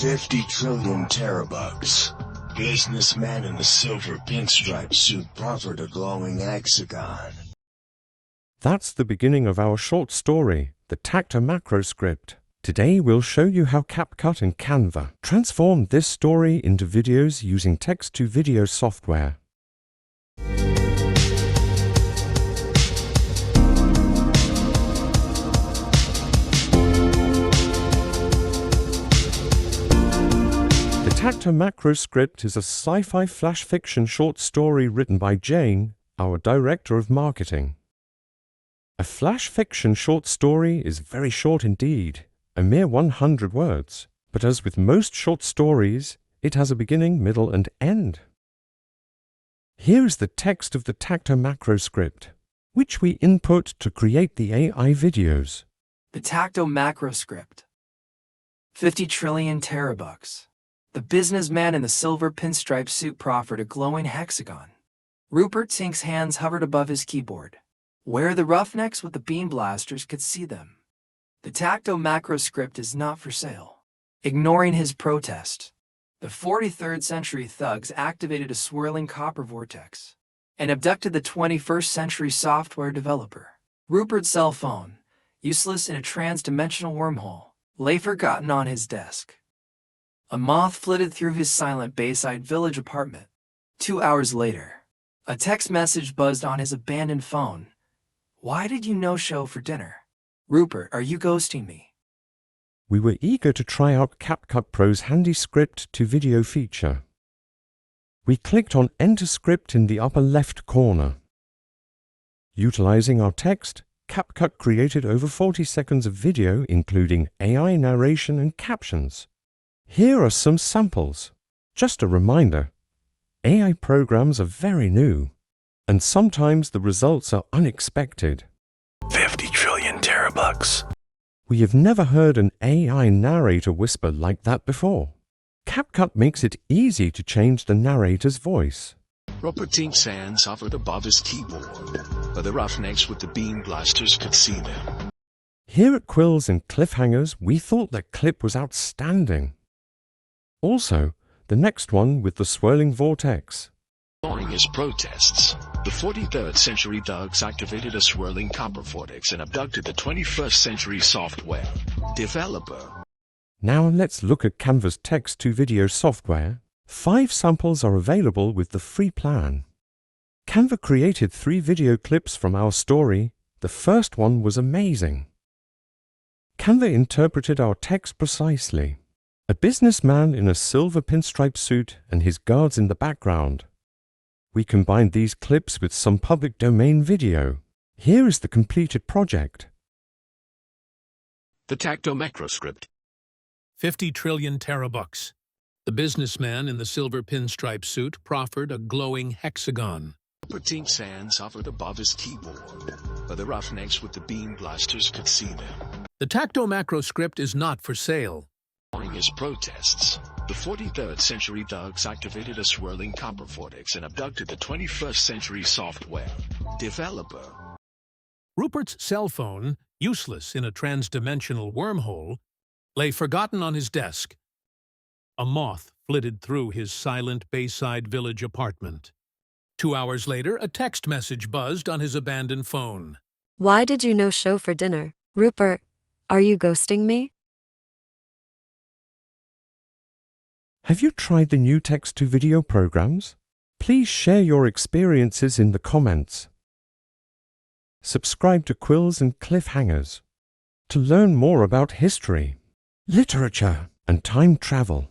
50 trillion terabucks. Businessman in the silver pinstripe suit proffered a glowing hexagon. That's the beginning of our short story, the Tacto Macro Script. Today we'll show you how CapCut and Canva transformed this story into videos using text-to-video software. The Tacto Macro Script is a sci-fi flash fiction short story written by Jane, our director of marketing. A flash fiction short story is very short indeed, a mere 100 words, but as with most short stories, it has a beginning, middle, and end. Here is the text of the Tacto Macro Script, which we input to create the AI videos. The Tacto Macro Script. 50 trillion terabucks. The businessman in the silver pinstripe suit proffered a glowing hexagon. Rupert Tink's hands hovered above his keyboard, where the roughnecks with the beam blasters could see them. The Tacto Macro Script is not for sale. Ignoring his protest, the 43rd century thugs activated a swirling copper vortex and abducted the 21st century software developer. Rupert's cell phone, useless in a trans-dimensional wormhole, lay forgotten on his desk. A moth flitted through his silent Bayside Village apartment. 2 hours later, a text message buzzed on his abandoned phone. "Why did you no-show for dinner? Rupert, are you ghosting me?" We were eager to try out CapCut Pro's handy script-to-video feature. We clicked on Enter Script in the upper left corner. Utilizing our text, CapCut created over 40 seconds of video including AI narration and captions. Here are some samples. Just a reminder, AI programs are very new, and sometimes the results are unexpected. 50 trillion terabucks. We have never heard an AI narrator whisper like that before. CapCut makes it easy to change the narrator's voice. Rupert Tink's hands hovered above his keyboard, but the roughnecks with the beam blasters could see them. Here at Quills and Cliffhangers, we thought that clip was outstanding. Also, the next one with the swirling vortex. Ignoring his protests, the 43rd century thugs activated a swirling copper vortex and abducted the 21st century software developer. Now let's look at Canva's text-to-video software. 5 samples are available with the free plan. Canva created 3 video clips from our story. The first one was amazing. Canva interpreted our text precisely. A businessman in a silver pinstripe suit and his guards in the background. We combined these clips with some public domain video. Here is the completed project. The Tacto Macro Script. 50 trillion terabucks. The businessman in the silver pinstripe suit proffered a glowing hexagon. Rupert Tink's hands hovered above his keyboard, but the roughnecks with the beam blasters could see them. The Tacto Macro Script is not for sale. Ignoring his protests, the 43rd century thugs activated a swirling copper vortex and abducted the 21st century software developer. Rupert's cell phone, useless in a trans-dimensional wormhole, lay forgotten on his desk. A moth flitted through his silent Bayside Village apartment. 2 hours later, a text message buzzed on his abandoned phone. "Why did you no-show for dinner? Rupert, are you ghosting me?" Have you tried the new text-to-video programs? Please share your experiences in the comments. Subscribe to Quills and Cliffhangers to learn more about history, literature, and time travel.